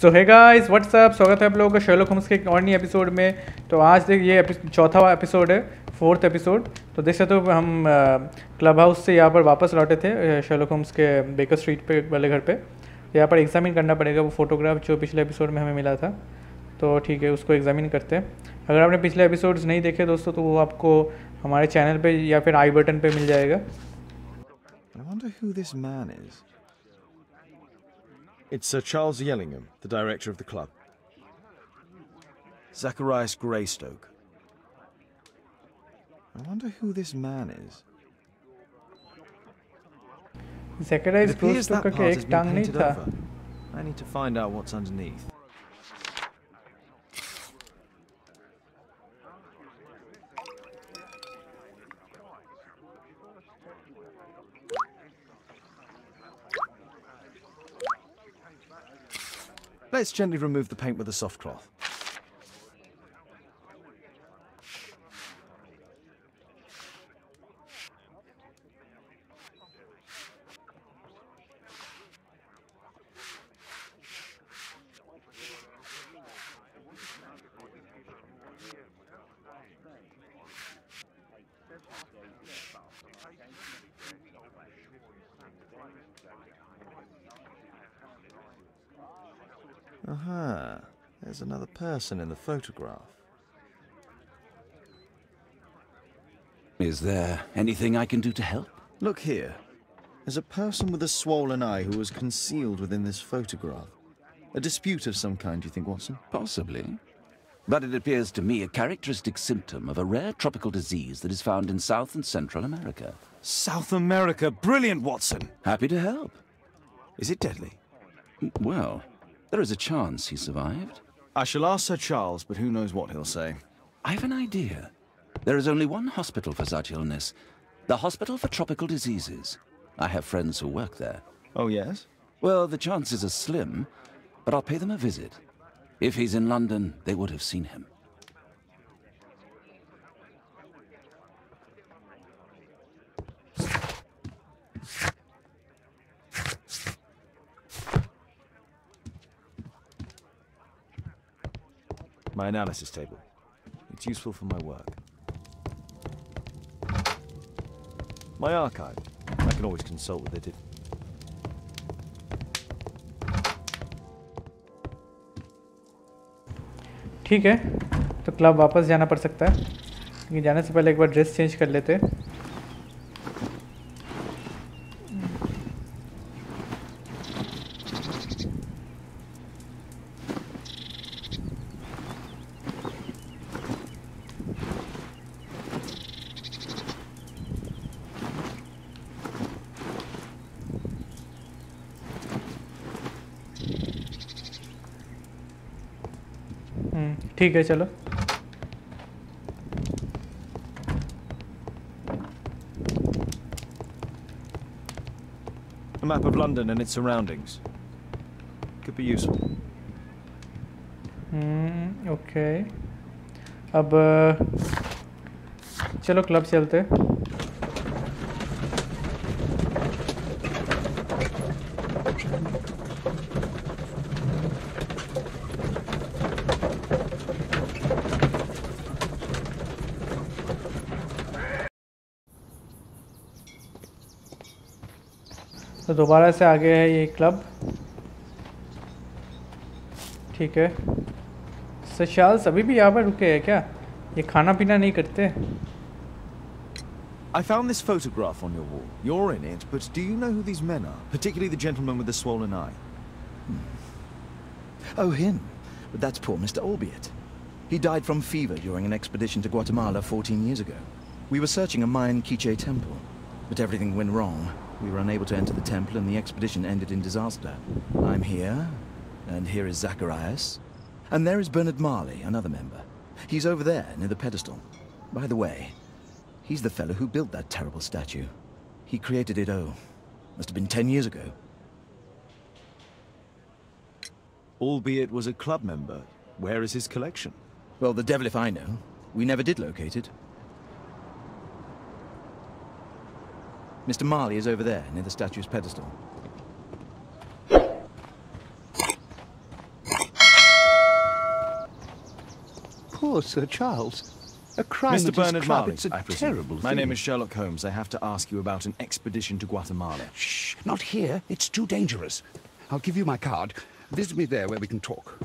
सो है guys what's up, स्वागत है आप लोगों का शर्लॉक होम्स के एक और नई एपिसोड में। तो आज देख ये चौथा एपिसोड है, फोर्थ एपिसोड। तो देख सकते हो हम क्लब हाउस से यहाँ पर वापस लौटे थे शर्लॉक होम्स के बेकर स्ट्रीट पे वाले घर पे। यहाँ पर एग्जामिन करना पड़ेगा वो फोटोग्राफ जो पिछले एपिसोड में हमें मिला था। तो ठीक है, उसको एग्जामिन करते हैं। अगर आपने पिछले एपिसोड्स नहीं देखे दोस्तों तो वो आपको हमारे चैनल पे या फिर आई बटन पे मिल जाएगा। I wonder who this man is. It's Sir Charles Yellingham, the director of the club. Zacharias Greystoke. I wonder who this man is. Zacharias Greystoke का क्या एक टांग नहीं था? I need to find out what's underneath. Let's gently remove the paint with a soft cloth. Aha, there's another person in the photograph. Is there anything I can do to help? Look here. There's a person with a swollen eye who was concealed within this photograph. A dispute of some kind, do you think, Watson? Possibly. But it appears to me a characteristic symptom of a rare tropical disease that is found in South and Central America. South America! Brilliant, Watson! Happy to help. Is it deadly? Well, there is a chance he survived. I shall ask Sir Charles, but who knows what he'll say. I have an idea. There is only one hospital for such illness. The Hospital for Tropical Diseases. I have friends who work there. Oh, yes? Well, the chances are slim, but I'll pay them a visit. If he's in London, they would have seen him. My analysis table. It's useful for my work. My archive. I can always consult with it. ठीक है, तो club वापस जाना पड़ सकता है, लेकिन जाने से पहले एक बार ड्रेस चेंज कर लेते हैं। ठीक है, चलो। A map of London and its surroundings. Could be useful. Okay, अब चलो क्लब चलते हैं। तो दोबारा से आगे है ये क्लब। ठीक है, सर चार्ल्स अभी भी यहाँ पर रुके हैं क्या? ये खाना पीना नहीं करते? I found this photograph on your wall. You're in it, but do you know who these men are? Particularly the gentleman with the swollen eye. Oh, him. But that's poor Mr. Albiot. He died from fever during an expedition to Guatemala 14 years ago. We were searching a Mayan Quiche temple, but everything went wrong. We were unable to enter the temple and the expedition ended in disaster. I'm here, and here is Zacharias. And there is Bernard Marley, another member. He's over there, near the pedestal. By the way, he's the fellow who built that terrible statue. He created it, must have been 10 years ago. Albeit was a club member. Where is his collection? Well, the devil if I know. We never did locate it. Mr. Marley is over there, near the statue's pedestal. Poor Sir Charles. A crime Mr. at his Bernard club, Marley, it's a I presume. terrible My name thing. is Sherlock Holmes. I have to ask you about an expedition to Guatemala. Shh, not here. It's too dangerous. I'll give you my card. Visit me there where we can talk.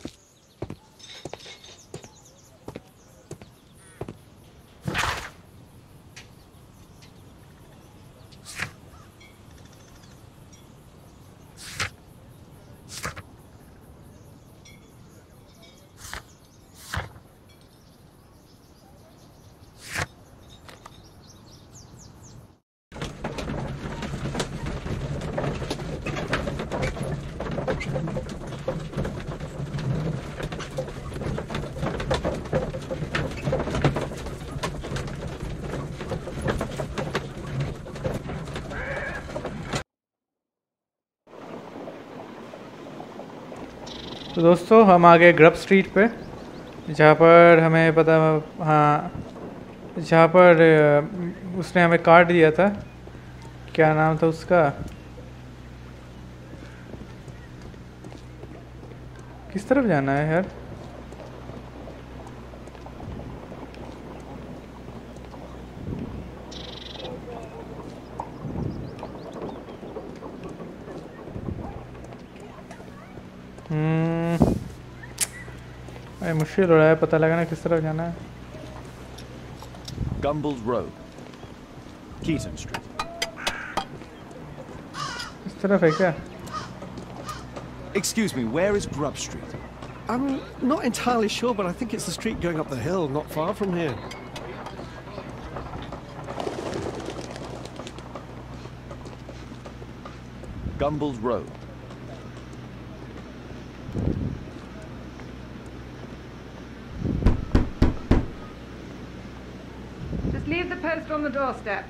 तो दोस्तों हम आ गए grub street पे, जहाँ पर हमें पता, हाँ, जहाँ पर उसने हमें कार्ड दिया था। क्या नाम था उसका? किस तरफ जाना है यार? अरे मुश्किल हो रहा है पता लगाना किस तरफ जाना है। Gumble's Road, Keaton Street. इस तरफ है क्या? Excuse me, where is Grub Street? I'm not entirely sure, but I think it's the street going up the hill, not far from here. Gumble's Road. Just leave the post on the doorstep.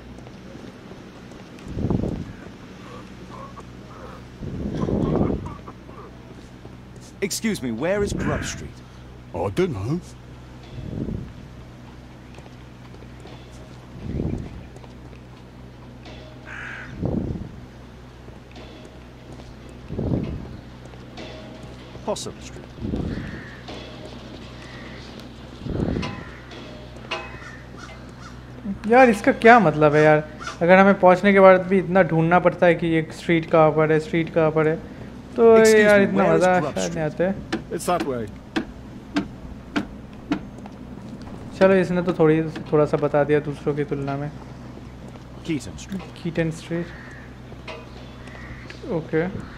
Excuse me, where is Grub Street? I don't know. Possum Street. यार इसका क्या मतलब है यार? अगर हमें पहुंचने के बाद भी इतना ढूंढना पड़ता है कि ये स्ट्रीट कहाँ पर है, स्ट्रीट कहाँ पर है, तो Excuse यार me, इतना where is मज़ा Grub शायद नहीं आता है। It's that way. चलो इसने तो थोड़ा सा बता दिया दूसरों की तुलना में। Keaton Street. Keaton street, okay.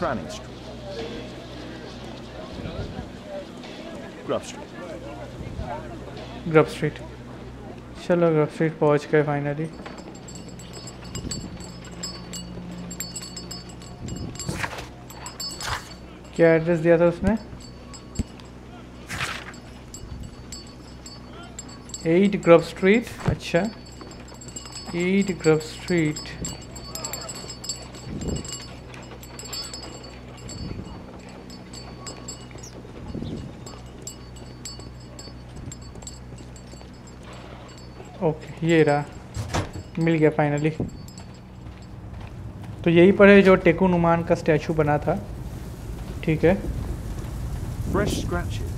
Cranny Street. Grub Street. Grub street, चलो ग्रब स्ट्रीट पहुंच गए फाइनली। क्या एड्रेस दिया था उसने? 8 ग्रब स्ट्रीट। अच्छा 8 ग्रब स्ट्रीट। ओके ये रहा, मिल गया फाइनली। तो यही पर है जो टेकू नुमान का स्टैचू बना था। ठीक है। Fresh scratches.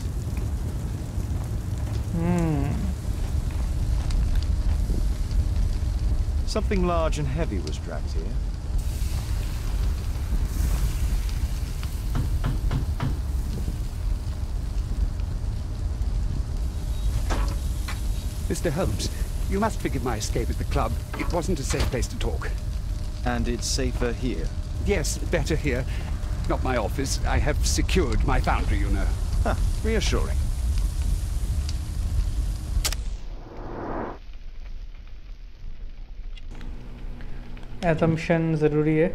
Something large and heavy was dragged here. Mr. Holmes, you must forgive my escape at the club. It wasn't a safe place to talk. And it's safer here. Yes, better here. Not my office. I have secured my foundry, you know. Huh, reassuring. assumption ज़रूरी है।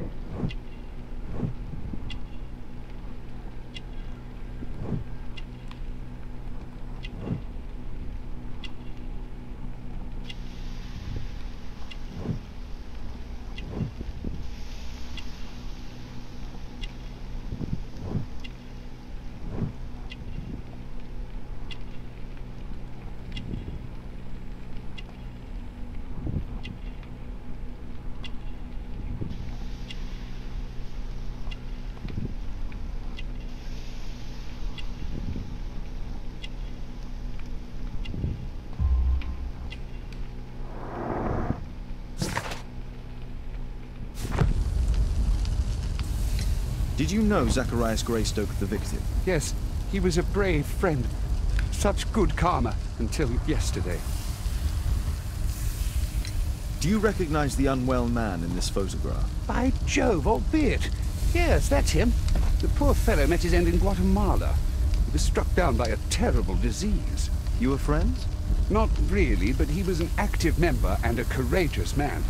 Did you know Zacharias Greystoke, the victim? Yes, he was a brave friend. Such good karma until yesterday. Do you recognize the unwell man in this photograph? By Jove, albeit. Yes, that's him. The poor fellow met his end in Guatemala. He was struck down by a terrible disease. You were friends? Not really, but he was an active member and a courageous man.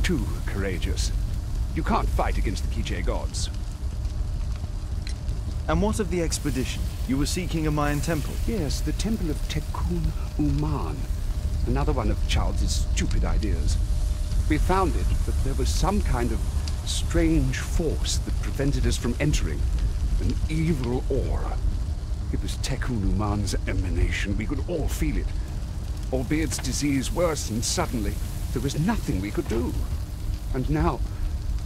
Too courageous. You can't fight against the Quiche gods. And what of the expedition? You were seeking a Mayan temple? Yes, the temple of Tekun Uman. Another one of Charles's stupid ideas. We found it, but there was some kind of strange force that prevented us from entering. An evil aura. It was Tekun Uman's emanation. We could all feel it. Albiet's disease worsened suddenly. There was nothing we could do. And now,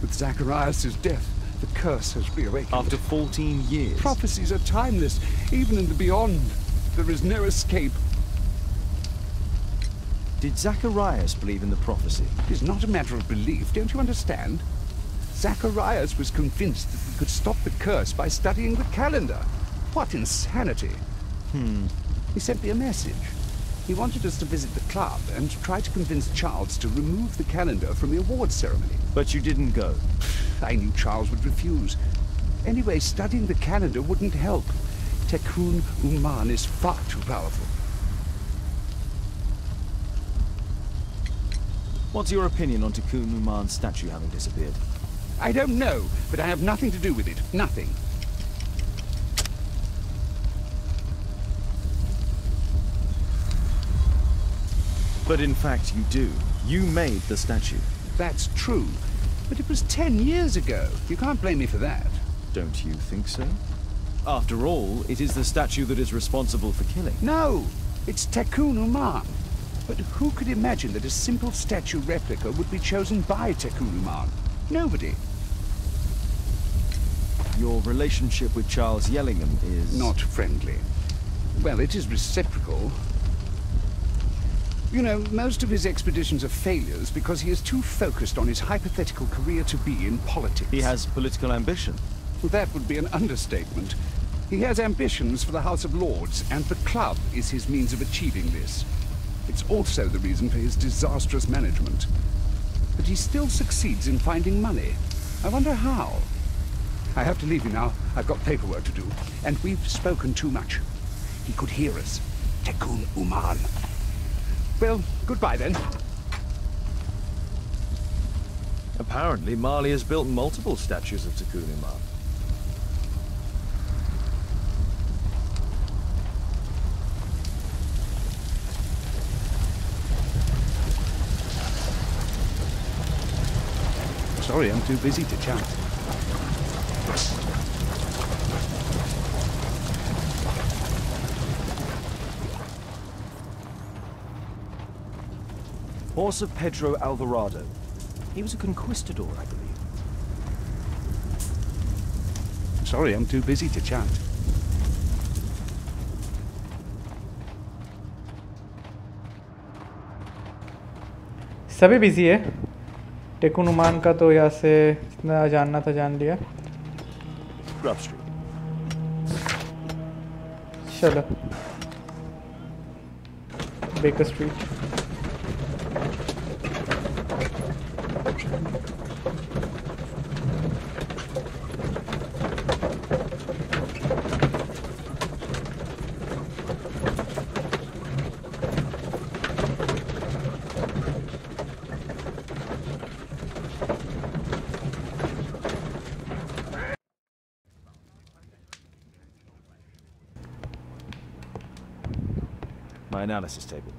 with Zacharias' death, the curse has reawakened. After 14 years? Prophecies are timeless, even in the beyond. There is no escape. Did Zacharias believe in the prophecy? It is not a matter of belief, don't you understand? Zacharias was convinced that we could stop the curse by studying the calendar. What insanity! He sent me a message. He wanted us to visit the club and try to convince Charles to remove the calendar from the awards ceremony. But you didn't go? I knew Charles would refuse. Anyway, studying the calendar wouldn't help. Tekun Uman is far too powerful. What's your opinion on Tekun Uman's statue having disappeared? I don't know, but I have nothing to do with it. Nothing. But in fact you do. You made the statue. That's true. But it was 10 years ago. You can't blame me for that. Don't you think so? After all, it is the statue that is responsible for killing. No! It's Tekun Uman. But who could imagine that a simple statue replica would be chosen by Tekun Uman? Nobody. Your relationship with Charles Yellingham is... Not friendly. Well, it is reciprocal. You know, most of his expeditions are failures because he is too focused on his hypothetical career to be in politics. He has political ambition. Well, that would be an understatement. He has ambitions for the House of Lords, and the club is his means of achieving this. It's also the reason for his disastrous management. But he still succeeds in finding money. I wonder how. I have to leave you now. I've got paperwork to do. And we've spoken too much. He could hear us. Tekun Uman. Well, goodbye then. Apparently, Marley has built multiple statues of Tekun Uman. Sorry, I'm too busy to chat. Horse of Pedro Alvarado. He was a conquistador, I believe. Sorry, I'm too busy to chat. सभी busy है। टेकुन उमान का तो यहाँ से जितना जानना था जान लिया। Grub Street. चलो baker street. My analysis table.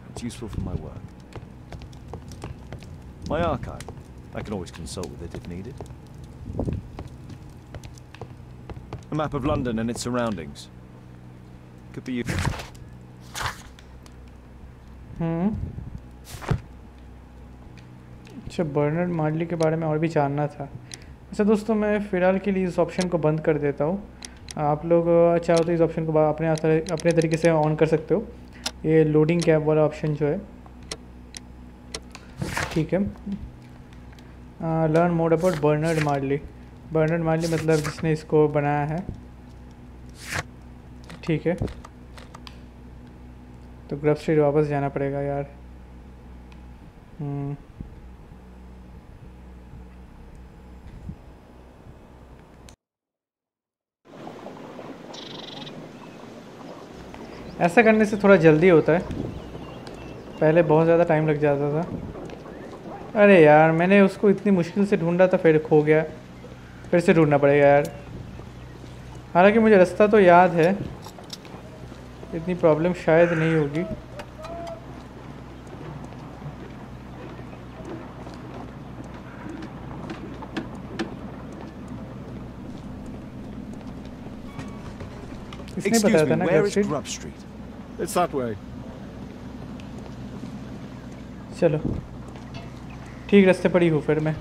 It's useful for my work. My archive. I can always consult with it if needed. A map of London and its surroundings. Could be useful. अच्छा, Bernard Marley के बारे में और भी जानना था। अच्छा दोस्तों, मैं फ़िलहाल के लिए इस ऑप्शन को बंद कर देता हूँ। आप लोग चाहो तो इस ऑप्शन को अपने तरीके से ऑन कर सकते हो। ये लोडिंग कैब वाला ऑप्शन जो है, ठीक है। Learn more about Bernard Marley. Bernard Marley मतलब जिसने इसको बनाया है, ठीक है। तो ग्रब स्ट्रीट वापस जाना पड़ेगा यार। ऐसा करने से थोड़ा जल्दी होता है, पहले बहुत ज़्यादा टाइम लग जाता था। अरे यार मैंने उसको इतनी मुश्किल से ढूंढा था, फिर खो गया, फिर से ढूंढना पड़ेगा यार। हालांकि मुझे रास्ता तो याद है, इतनी प्रॉब्लम शायद नहीं होगी। इसने बताया था ना grub street. It's that way. चलो ठीक रास्ते पर ही हूँ फिर मैं।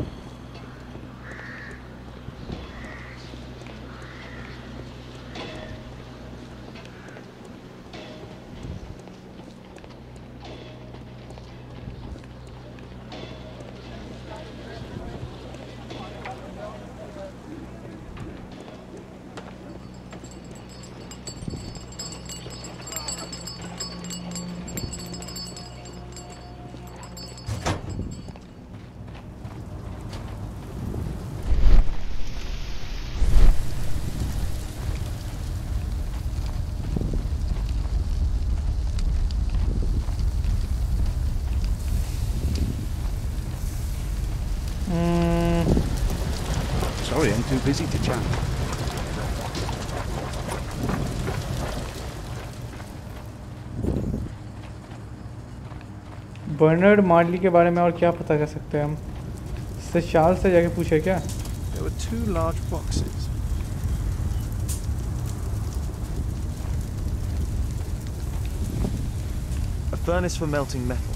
Sorry, I'm too busy to chat. Bernard Marley के बारे में और क्या पता कर सकते हैं हम? इससे चार्ल्स से जाके पूछे क्या? There were 2 large boxes. A furnace for melting metal.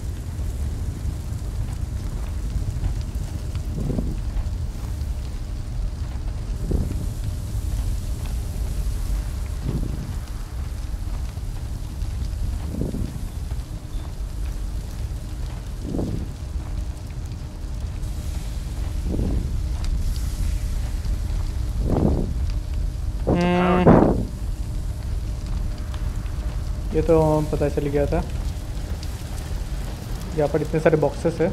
ये तो पता चल गया था। यहाँ पर इतने सारे बॉक्सेस है।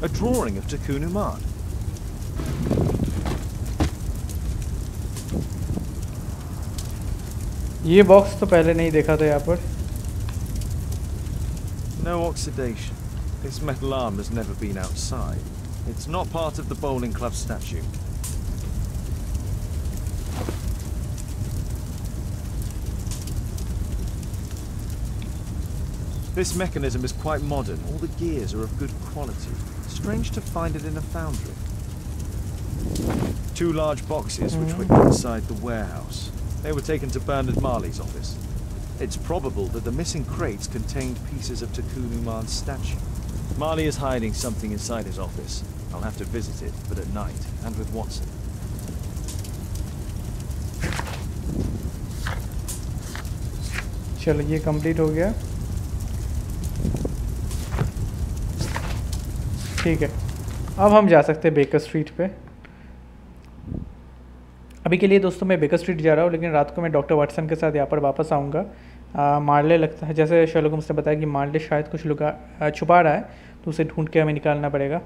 A drawing of Takun Umar. ये बॉक्स तो पहले नहीं देखा था यहाँ पर। No oxidation. This metal arm has never been outside. It's not part of the bowling club statue. This mechanism is quite modern. All the gears are of good quality. Strange to find it in a foundry. 2 large boxes which were inside the warehouse. They were taken to Bernard Marley's office. It's probable that the missing crates contained pieces of Takun Umar's statue. Marley is hiding something inside his office. I'll have to visit it, but at night, and with Watson. चलो ये complete हो गया। ठीक है, अब हम जा सकते हैं बेकर स्ट्रीट पे। अभी के लिए दोस्तों मैं बेकर स्ट्रीट जा रहा हूँ, लेकिन रात को मैं डॉक्टर वाटसन के साथ यहाँ पर वापस आऊँगा। मार्ले लगता है, जैसे शर्लॉक होम्स ने बताया कि मार्ले शायद कुछ छुपा रहा है, तो उसे ढूंढ के हमें निकालना पड़ेगा।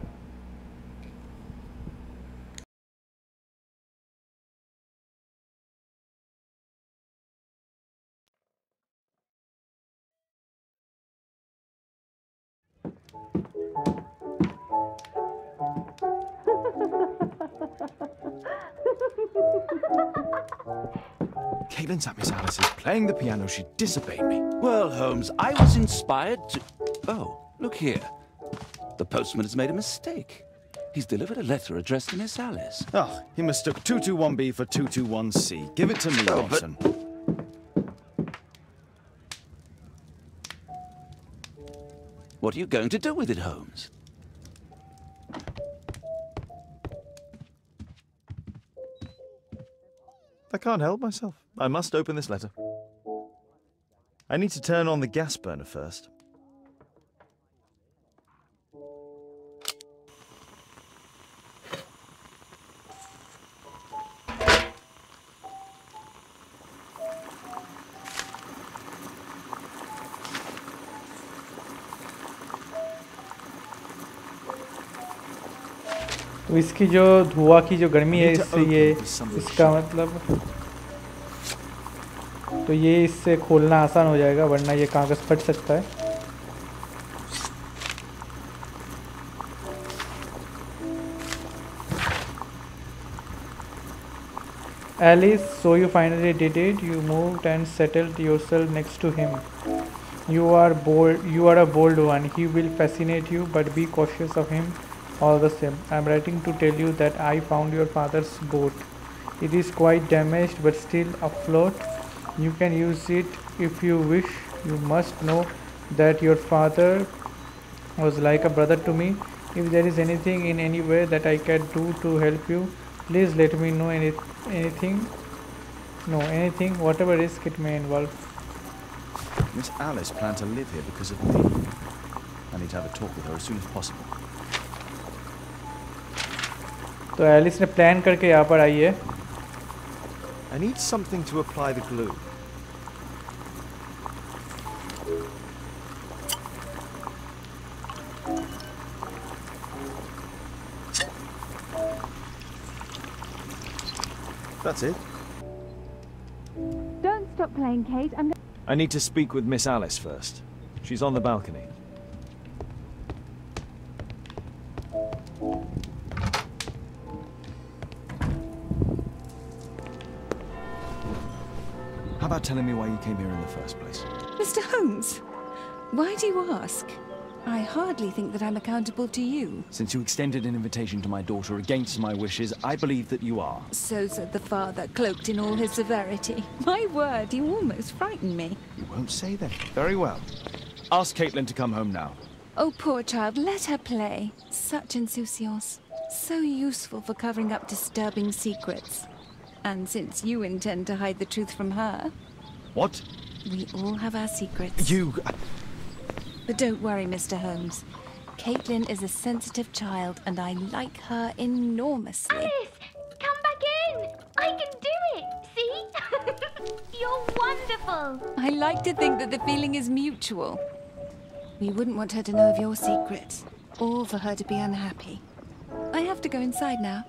Caitlin's at Miss Alice's playing the piano. She disobeyed me. Well, Holmes, I was inspired to... Oh, look here. The postman has made a mistake. He's delivered a letter addressed to Miss Alice. Oh, he mistook 221B for 221C. Give it to me, Watson. What are you going to do with it, Holmes? I can't help myself. I must open this letter. I need to turn on the gas burner first. तो इसकी जो धुआं की जो गर्मी है इससे ये इसका मतलब तो ये इससे खोलना आसान हो जाएगा, वरना ये कागज़ फट सकता है। Alice, so you finally did it. You moved and settled yourself next to him. You are bold. You are a bold one. He will fascinate you, but be cautious of him all the same. I am writing to tell you that I found your father's boat. It is quite damaged, but still afloat. You can use it if you wish. You must know that your father was like a brother to me. If there is anything in any way that I can do to help you, please let me know anything, whatever risk it may involve. Miss Alice planned to live here because of me. I need to have a talk with her as soon as possible. तो Alice ने plan करके यहाँ पर आई है। I need something to apply the glue. That's it. Don't stop playing, Kate. I need to speak with Miss Alice first. She's on the balcony. How about telling me why you came here in the first place? Mr. Holmes, why do you ask? I hardly think that I'm accountable to you. Since you extended an invitation to my daughter against my wishes, I believe that you are. So said the father, cloaked in all his severity. My word, you almost frightened me. You won't say that. Very well. Ask Caitlin to come home now. Oh, poor child, let her play. Such insouciance. So useful for covering up disturbing secrets. And since you intend to hide the truth from her... What? We all have our secrets. You... But don't worry, Mr. Holmes. Caitlin is a sensitive child, and I like her enormously. Alice, come back in. I can do it. See? You're wonderful. I like to think that the feeling is mutual. We wouldn't want her to know of your secrets, or for her to be unhappy. I have to go inside now.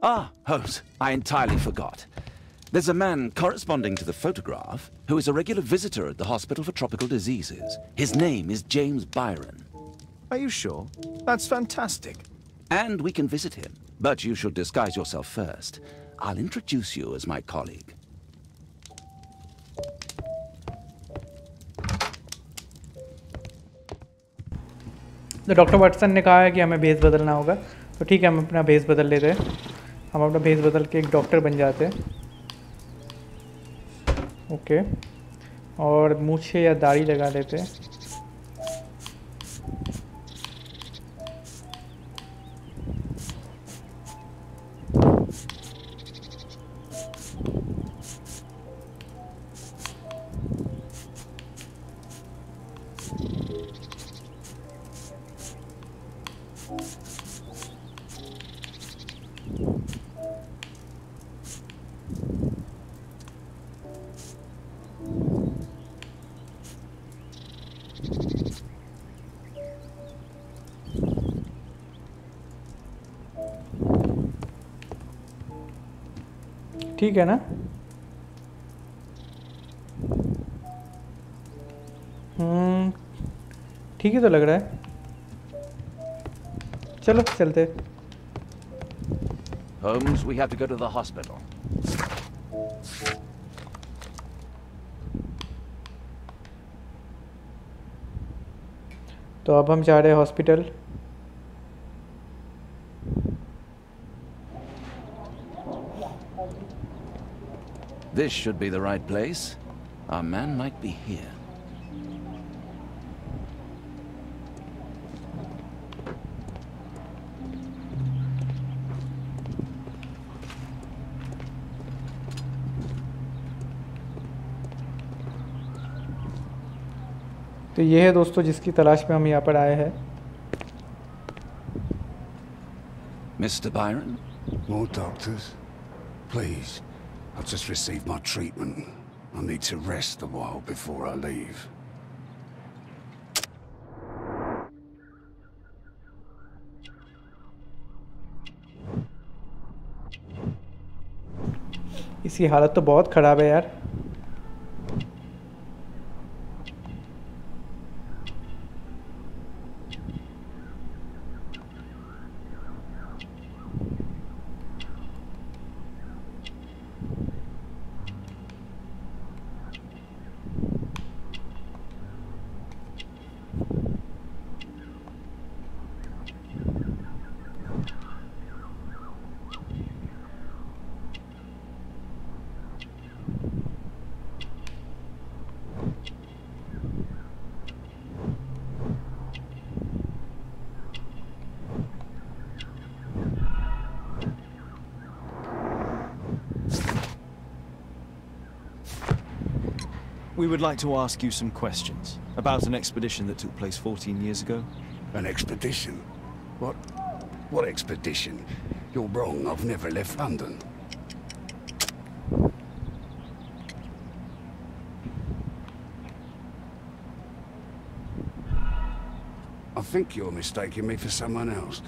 Ah, Holmes, I entirely forgot. There's a man corresponding to the photograph who is a regular visitor at the Hospital for Tropical Diseases. His name is James Byron. Are you sure? That's fantastic. And we can visit him, but you should disguise yourself first. I'll introduce you as my colleague. तो doctor Watson ने कहा है कि हमें भेस बदलना होगा, तो ठीक है, हम अपना भेस बदल लेते हैं। हम अपना भेस बदल के एक डॉक्टर बन जाते हैं। ओके, और मूछे या दाढ़ी लगा लेते हैं। ठीक है ना? ठीक ही तो लग रहा है। चलो चलते। Holmes, we have to go to the hospital. तो अब हम जा रहे हैं hospital. This should be the right place. Our man might be here. तो ये है दोस्तों जिसकी तलाश में हम यहाँ पर आए हैं। Mr. Byron? More doctors? Please. I've just received my treatment. I need to rest a while before I leave. इसकी हालत तो बहुत ख़राब है यार। We would like to ask you some questions about an expedition that took place 14 years ago. An expedition? What expedition? You're wrong. I've never left London. I think you're mistaking me for someone else.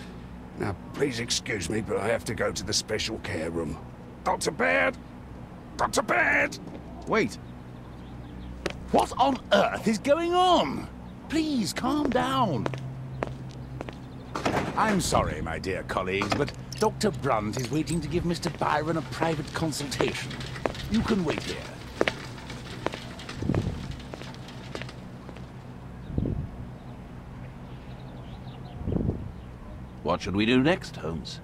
Now, please excuse me, but I have to go to the special care room. Dr. Baird! Dr. Baird! Wait. What on earth is going on? Please, calm down. I'm sorry, my dear colleagues, but Dr. Brunt is waiting to give Mr. Byron a private consultation. You can wait here. What should we do next, Holmes?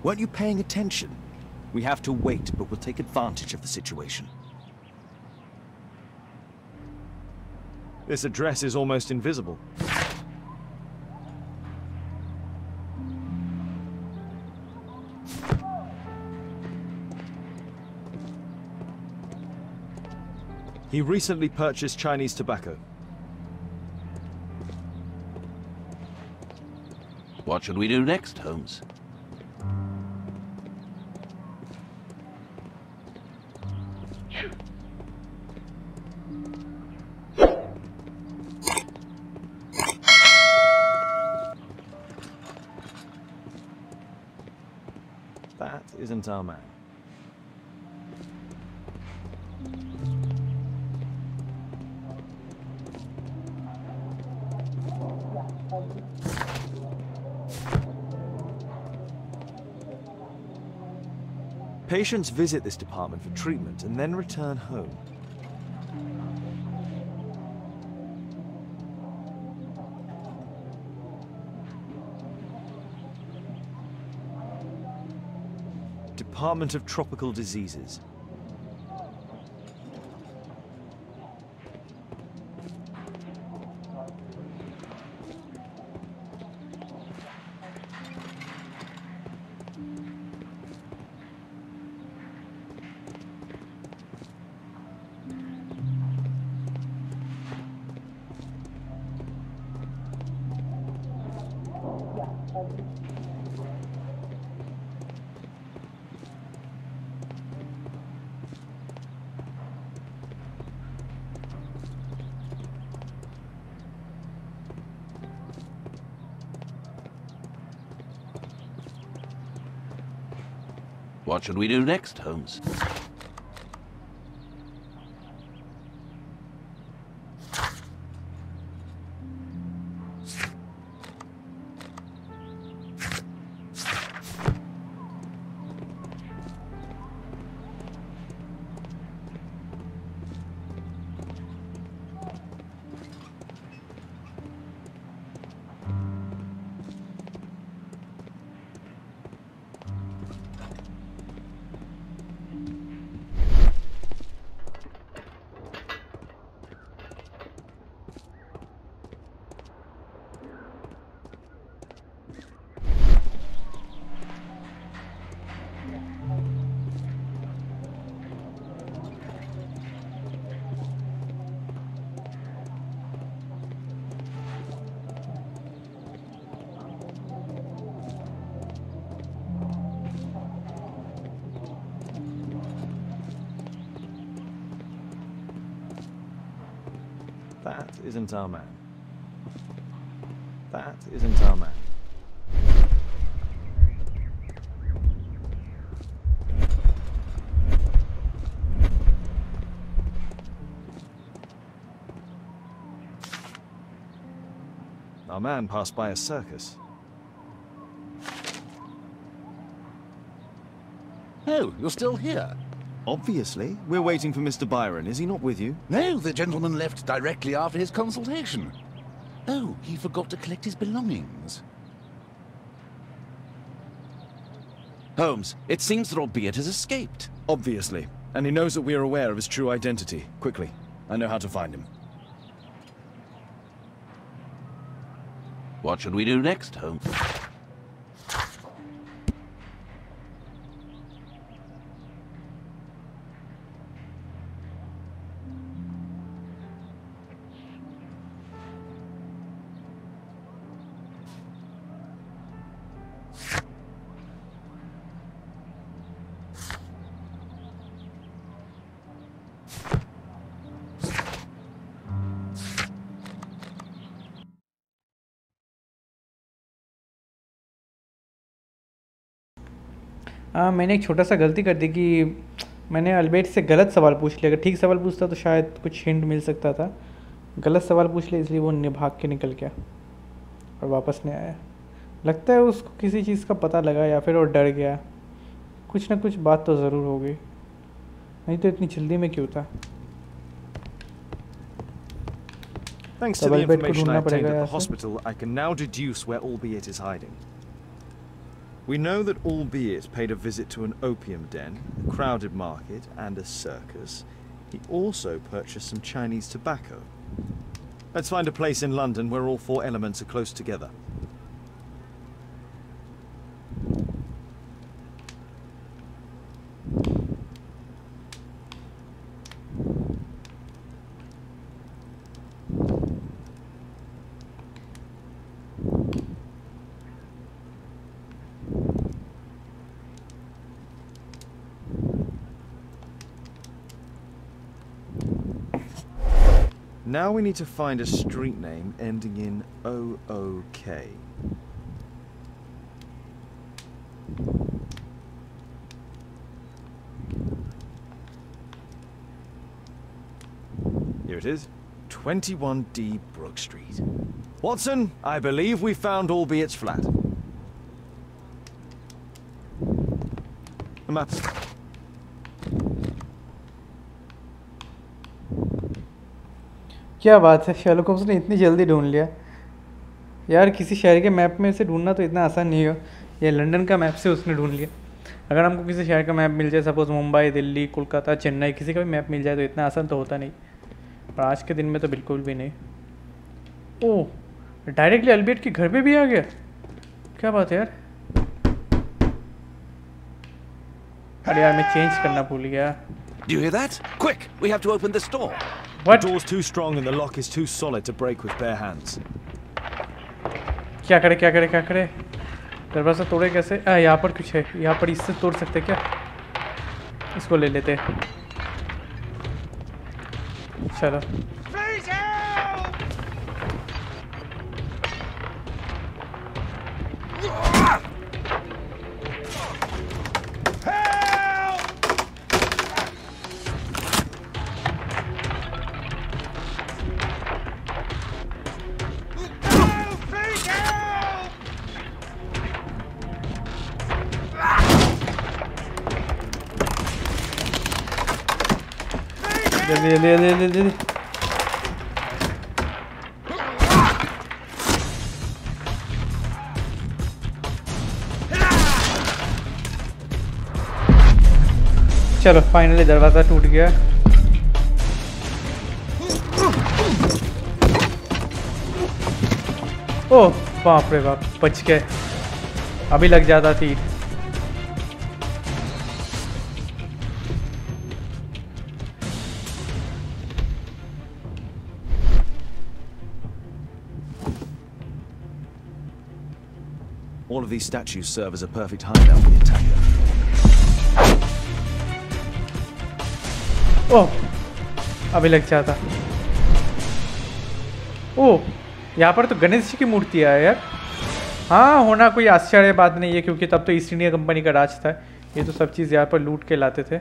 Weren't you paying attention? We have to wait, but we'll take advantage of the situation. This address is almost invisible. He recently purchased Chinese tobacco. What should we do next, Holmes? That isn't our man. Patients visit this department for treatment and then return home. Department of Tropical Diseases. What should we do next, Holmes? That isn't our man. That isn't our man. Our man passed by a circus. Oh, you're still here? Obviously. We're waiting for Mr. Byron. Is he not with you? No, the gentleman left directly after his consultation. Oh, he forgot to collect his belongings. Holmes, it seems that Albeit has escaped. Obviously. And he knows that we are aware of his true identity. Quickly. I know how to find him. What should we do next, Holmes? हाँ, मैंने एक छोटा सा गलती कर दी कि मैंने अल्बेट से गलत सवाल पूछ लिया। अगर ठीक सवाल पूछता तो शायद कुछ हिंट मिल सकता था। गलत सवाल पूछ लिया इसलिए वो भाग के निकल गया और वापस नहीं आया। लगता है उसको किसी चीज़ का पता लगा या फिर वो डर गया। कुछ ना कुछ बात तो ज़रूर होगी, नहीं तो इतनी जल्दी में क्यों था। Thanks to the information I obtained at the hospital, I can now deduce where Albeit is hiding. We know that Albeit paid a visit to an opium den, a crowded market, and a circus. He also purchased some Chinese tobacco. Let's find a place in London where all four elements are close together. Now we need to find a street name ending in OOK. Here it is, 21D Brook Street. Watson, I believe we found Albeit's flat. The map. क्या बात है, Sherlock Holmes ने इतनी जल्दी ढूंढ लिया यार। किसी शहर के मैप में से ढूंढना तो इतना आसान नहीं हो। ये लंदन का मैप से उसने ढूंढ लिया। अगर हमको किसी शहर का मैप मिल जाए, सपोज मुंबई, दिल्ली, कोलकाता, चेन्नई, किसी का भी मैप मिल जाए तो इतना आसान तो होता नहीं। और आज के दिन में तो बिल्कुल भी नहीं। ओह, डायरेक्टली अल्बेट के घर पे भी आ गया। क्या बात है यार। अरे यार, मैं चेंज करना भूल गया। Do you hear that? Quick, we have to open this door. What? The door's too strong and the lock is too solid to break with bare hands. क्या करे क्या करे क्या करे? दरवाज़ा तोड़े कैसे? यहाँ पर कुछ है, यहाँ पर इससे तोड़ सकते क्या? इसको ले लेते। चलो। जल्दी। चलो, फाइनली दरवाजा टूट गया। ओह बाप रे बाप, बच गए। अभी लग जाता थी। All of these statues serve as a perfect hideout for the attacker. ओह, अभी लग जाता। ओह, यहाँ पर तो गणेश जी की मूर्ति है यार। हाँ, होना कोई आश्चर्य बात नहीं है, क्योंकि तब तो ईस्ट इंडिया कंपनी का राज था। ये तो सब चीज़ यहाँ पर लूट के लाते थे।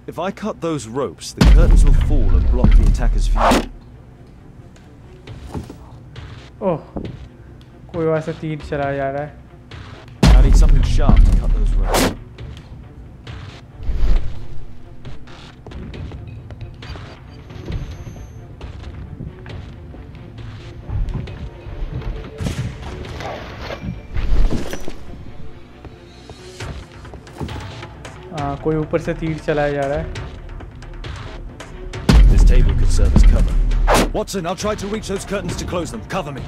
If I cut those ropes, the curtains will fall and block the attacker's view. ओह, कोई वहाँ से तीर चला जा रहा है। I need something sharp to cut those ropes. हाँ, कोई ऊपर से तीर चलाया जा रहा है। This table could serve as cover. Watson, I'll try to reach those curtains to close them. Cover me.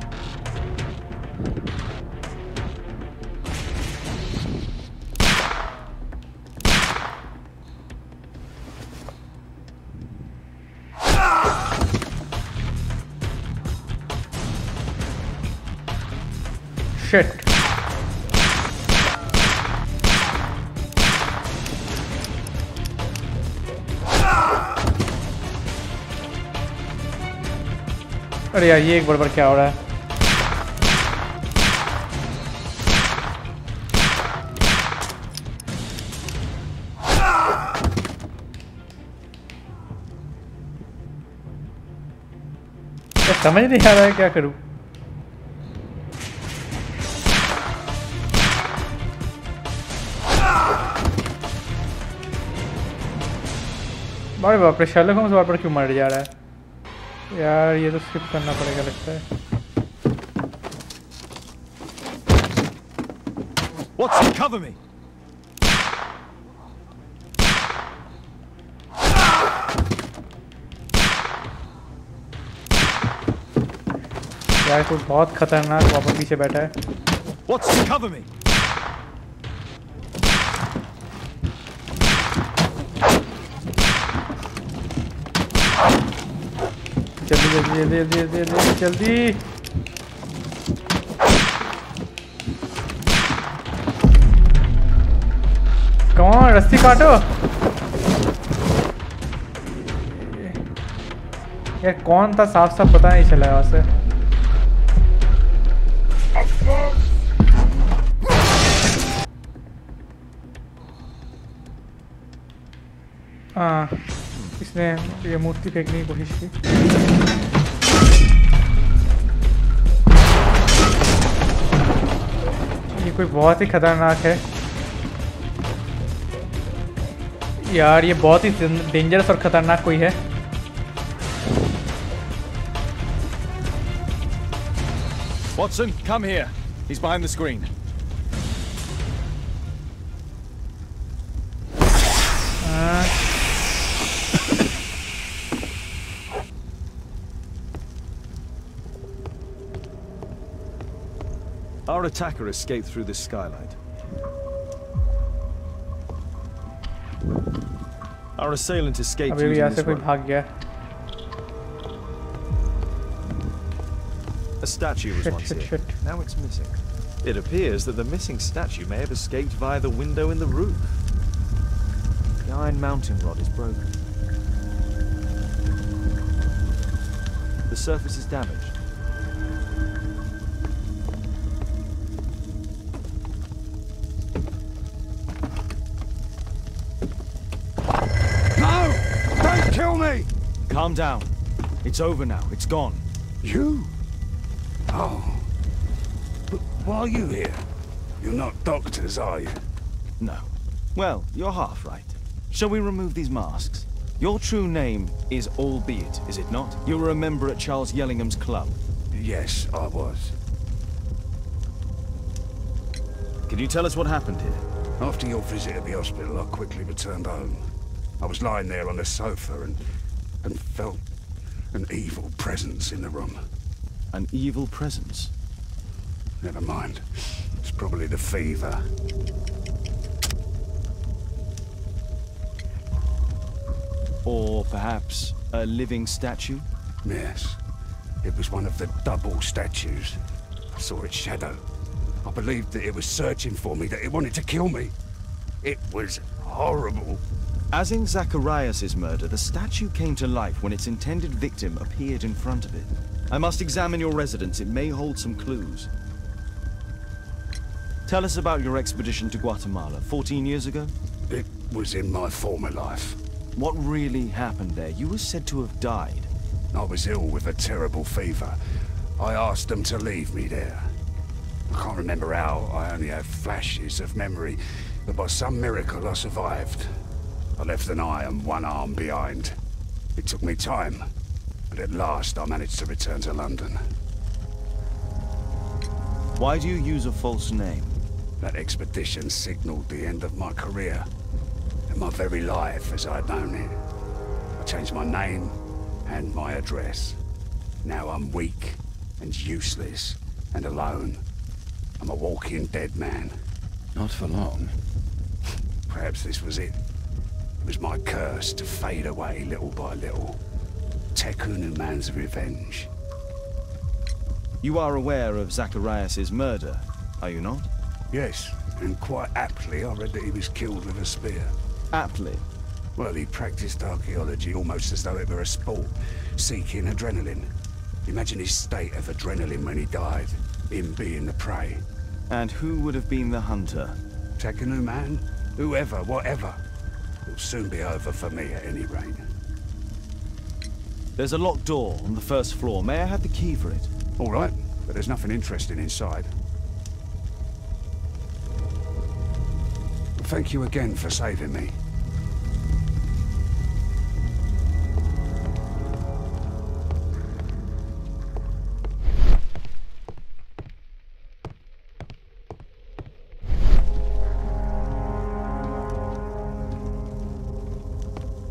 Shit. अरे यार, ये एक बड़बड़ क्या हो रहा है? समझ नहीं आ रहा है क्या करूं। अरे बाप रे, शर्लॉक होम्स बार क्यों मर जा रहा है यार? ये तो स्किप करना पड़ेगा लगता है। Watson, cover me. यार तो बहुत खतरनाक वहाँ पर पीछे बैठा है। Watson, cover me. जल्दी जल्दी जल्दी जल्दी जल्दी जल्दी। कौन रस्सी काटो यार, कौन था साफ साफ पता नहीं चला वहां से। हाँ, इसने ये मूर्ति फेंकने की कोशिश की। ये कोई बहुत ही खतरनाक है यार, ये बहुत ही डेंजरस और खतरनाक कोई है। Watson, come here. He's behind the screen. Our attacker escaped through this skylight. Our assailant escaped अभी भी using यहाँ से this कोई rope. भाग गया। A statue was once here. Now it's missing. It appears that the missing statue may have escaped via the window in the roof. The iron mounting rod is broken. The surface is damaged. No! Don't kill me! Calm down. It's over now. It's gone. You? Oh. But why are you here? You're not doctors, are you? No. Well, you're half right. Shall we remove these masks? Your true name is Albeit, is it not? You were a member at Charles Yellingham's club. Yes, I was. Can you tell us what happened here? After your visit at the hospital, I quickly returned home. I was lying there on the sofa and felt an evil presence in the room. An evil presence? Never mind. It's probably the fever. Or perhaps a living statue? Yes. It was one of the double statues. I saw its shadow. I believed that it was searching for me, that it wanted to kill me. It was horrible. As in Zacharias' murder, the statue came to life when its intended victim appeared in front of it. I must examine your residence. It may hold some clues. Tell us about your expedition to Guatemala 14 years ago. It was in my former life. What really happened there? You were said to have died. I was ill with a terrible fever. I asked them to leave me there. I can't remember how. I only have flashes of memory. But by some miracle, I survived. I left an eye and one arm behind. It took me time, but at last I managed to return to London. Why do you use a false name? That expedition signaled the end of my career, and my very life as I'd known it. I changed my name and my address. Now I'm weak and useless and alone. I'm a walking dead man. Not for long. Perhaps this was it. It was my curse to fade away little by little. Tekunu man's revenge. You are aware of Zacharias' murder, are you not? Yes, and quite aptly I read that he was killed with a spear. Aptly. Well, he practiced archaeology almost as though it were a sport, seeking adrenaline. Imagine his state of adrenaline when he died, him being the prey. And who would have been the hunter? Tekunu man? Whoever, whatever. It'll soon be over for me at any rate. There's a locked door on the first floor. May I have the key for it? All right, but there's nothing interesting inside. Thank you again for saving me.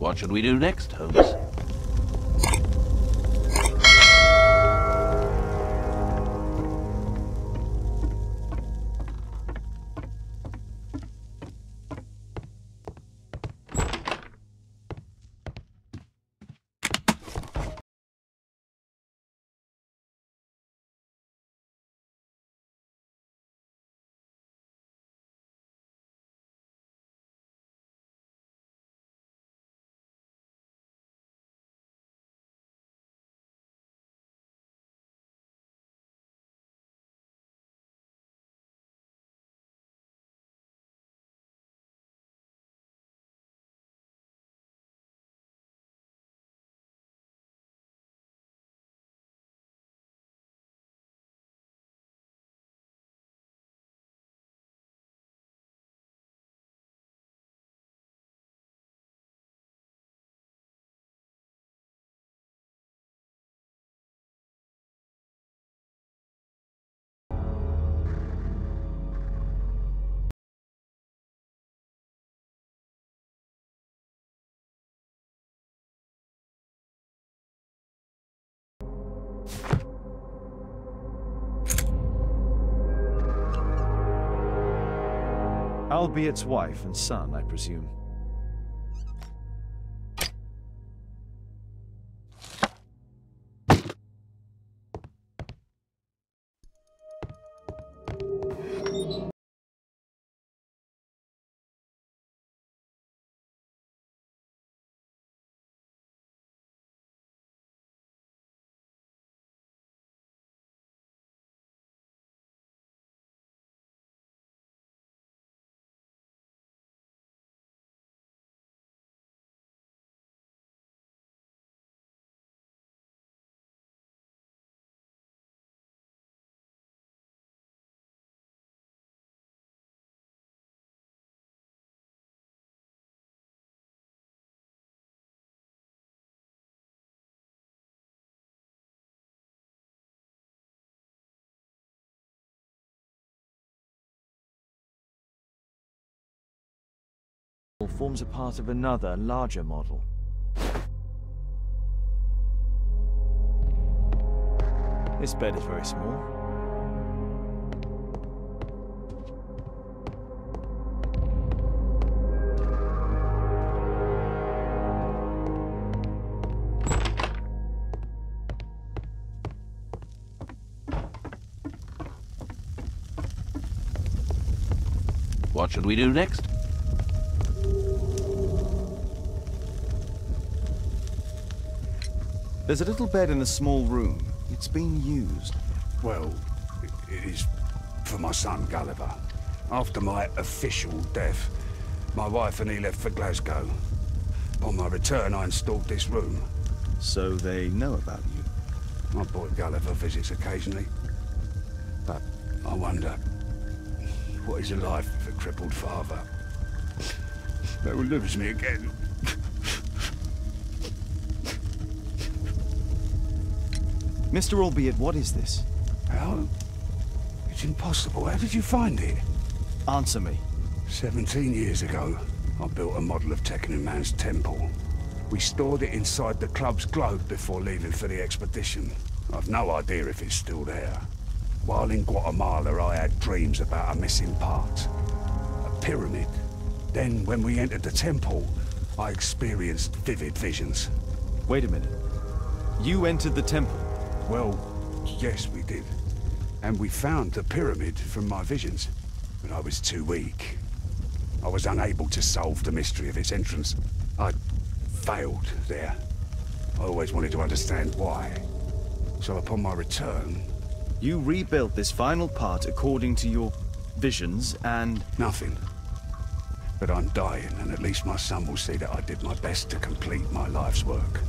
What should we do next, Holmes? Albiet's wife and son, I presume. Forms a part of another, larger model. This bed is very small. What should we do next? There's a little bed in a small room. It's been used. Well, it is for my son, Gulliver. After my official death, my wife and he left for Glasgow. Upon my return, I installed this room. So they know about you. My boy Gulliver visits occasionally. But I wonder, what is a life with a crippled father? That will lose me again. Mr. Albeit, what is this? How? It's impossible. How did you find it? Answer me. 17 years ago, I built a model of Man's temple. We stored it inside the club's globe before leaving for the expedition. I've no idea if it's still there. While in Guatemala, I had dreams about a missing part. A pyramid. Then, when we entered the temple, I experienced vivid visions. Wait a minute. You entered the temple? Well, yes, we did. And we found the pyramid from my visions. But I was too weak. I was unable to solve the mystery of its entrance. I failed there. I always wanted to understand why. So upon my return... You rebuilt this final part according to your visions and... Nothing. But I'm dying, and at least my son will see that I did my best to complete my life's work.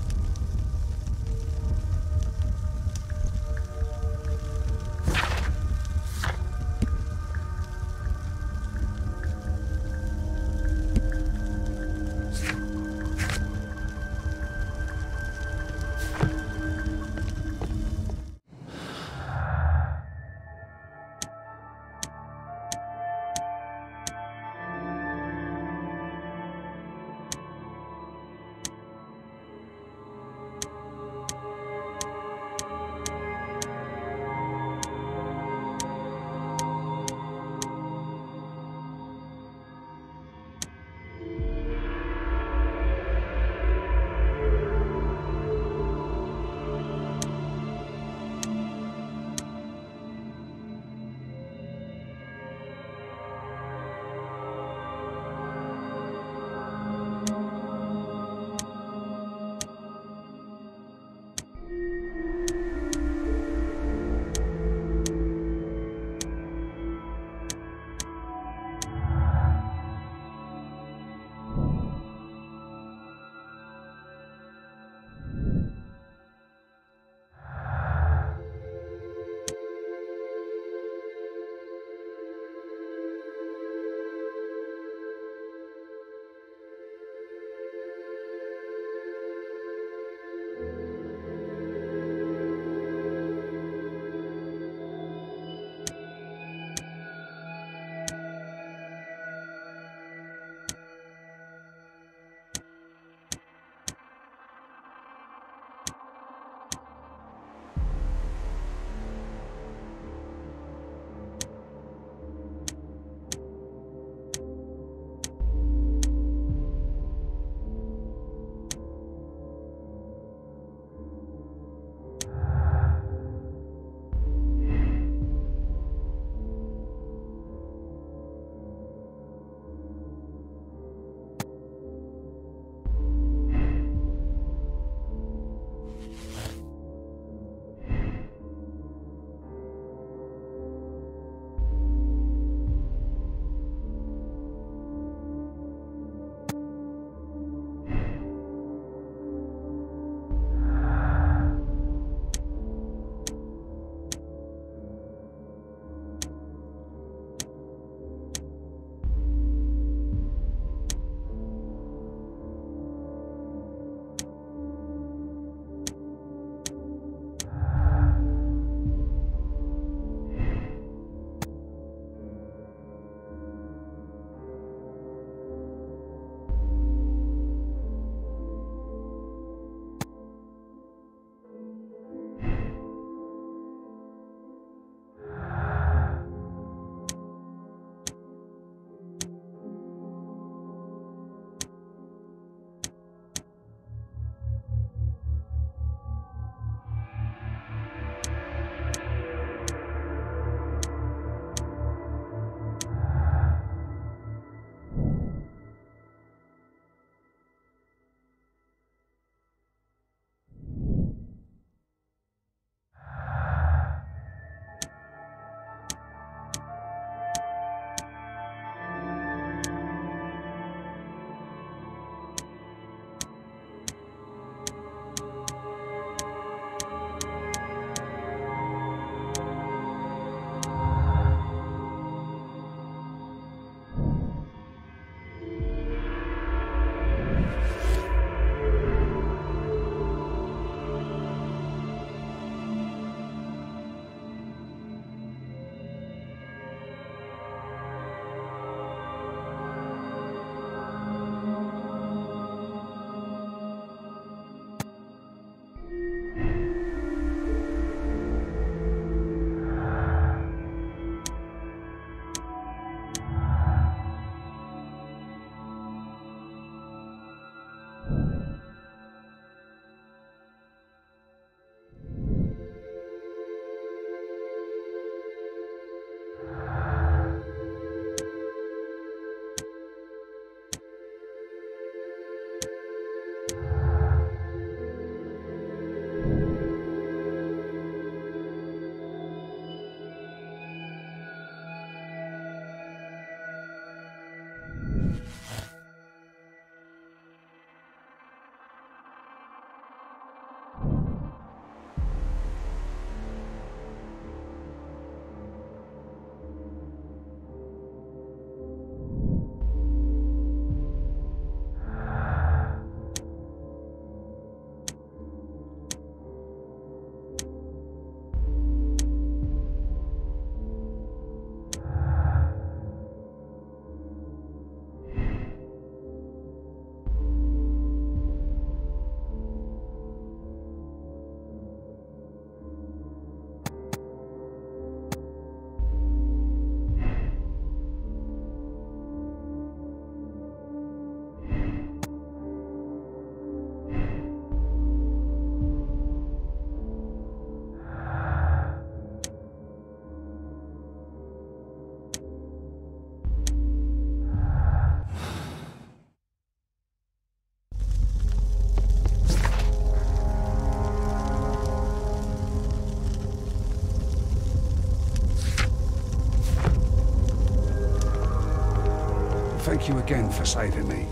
Thank you again for saving me.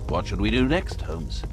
What should we do next, Holmes?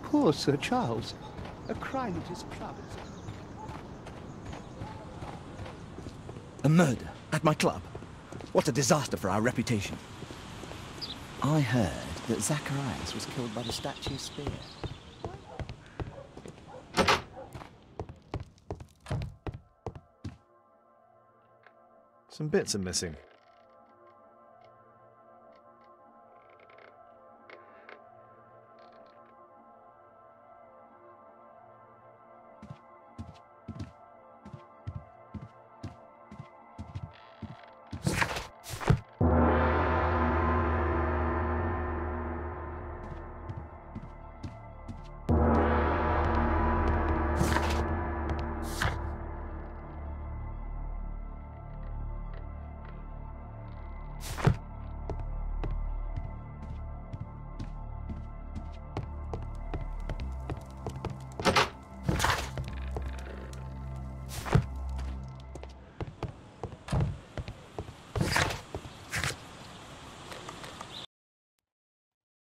Poor Sir Charles. A crime at his club. A murder at my club? What a disaster for our reputation. I heard that Zacharias was killed by the statue's spear. Some bits are missing.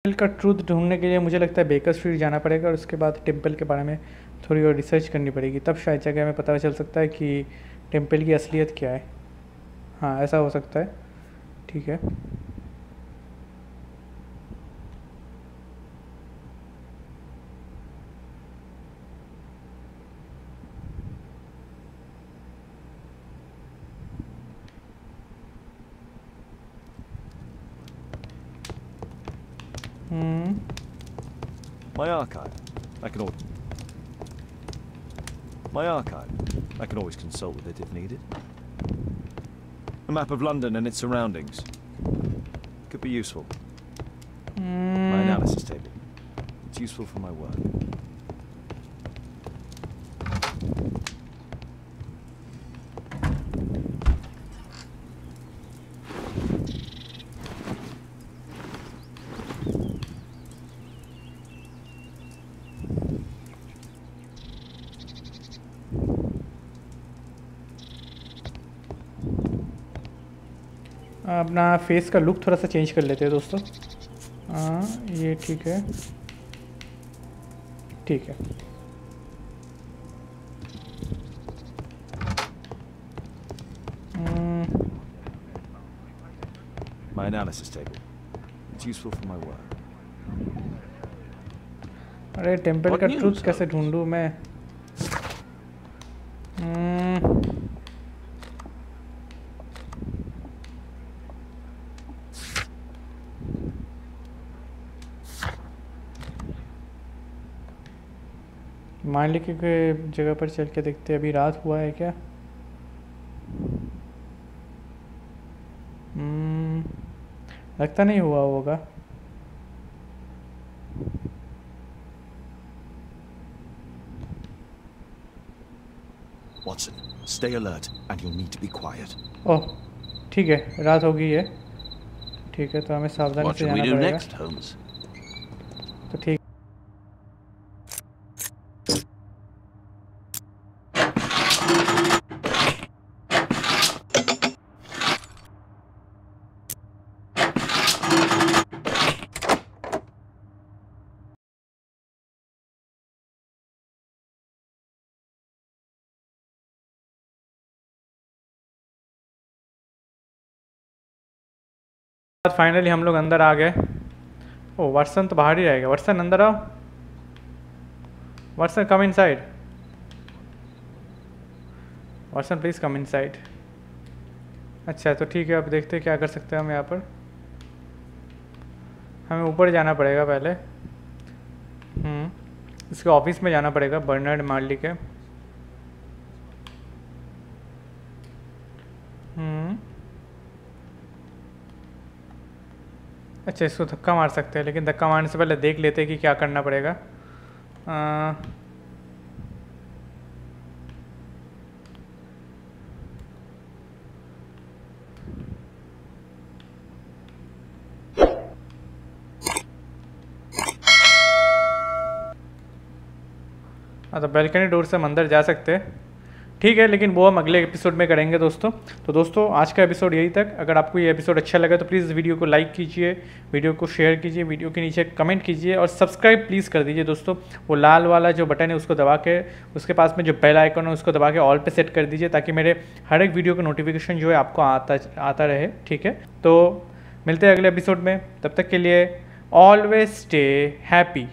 Temple का truth ढूंढने के लिए मुझे लगता है baker street जाना पड़ेगा और उसके बाद टेम्पल के बारे में थोड़ी और रिसर्च करनी पड़ेगी, तब शायद जगह में पता चल सकता है कि टेम्पल की असलियत क्या है। हाँ, ऐसा हो सकता है। ठीक है। My archive. I can always consult with it if needed. A map of London and its surroundings. Could be useful. My analysis table. It's useful for my work. अपना फेस का लुक थोड़ा सा चेंज कर लेते हैं दोस्तों। हाँ, ये ठीक है, ठीक है। My analysis table. It's useful for my work. अरे टेम्पल का ट्रूथ कैसे ढूंढूं मैं? मालिक के जगह पर चल के देखते हैं, अभी रात हुआ है क्या? लगता नहीं हुआ होगा। Watson, stay alert and you'll need to be quiet. ओह, ठीक है, रात हो गई है। ठीक है, तो हमें सावधानी से जाना पड़ेगा। तो ठीक फाइनली हम लोग अंदर आ गए। ओ वर्सन तो बाहर ही रहेगा। वर्सन अंदर आओ। Varsan come inside. Varsan please come inside. अच्छा तो ठीक है, अब देखते हैं क्या कर सकते हैं हम यहाँ पर। हमें ऊपर जाना पड़ेगा पहले। इसके ऑफिस में जाना पड़ेगा बर्नार्ड मार्ली के। अच्छा इसको धक्का मार सकते हैं, लेकिन धक्का मारने से पहले देख लेते हैं कि क्या करना पड़ेगा। हाँ तो बैल्कनी डोर से हम अंदर जा सकते हैं, ठीक है, लेकिन वो हम अगले एपिसोड में करेंगे दोस्तों। तो दोस्तों आज का एपिसोड यही तक। अगर आपको ये एपिसोड अच्छा लगा तो प्लीज़ वीडियो को लाइक कीजिए, वीडियो को शेयर कीजिए, वीडियो के नीचे कमेंट कीजिए और सब्सक्राइब प्लीज़ कर दीजिए दोस्तों। वो लाल वाला जो बटन है उसको दबा के, उसके पास में जो बेल आइकन है उसको दबा के ऑल पे सेट कर दीजिए, ताकि मेरे हर एक वीडियो का नोटिफिकेशन जो है आपको आता रहे, ठीक है। तो मिलते हैं अगले एपिसोड में, तब तक के लिए ऑलवेज स्टे हैप्पी।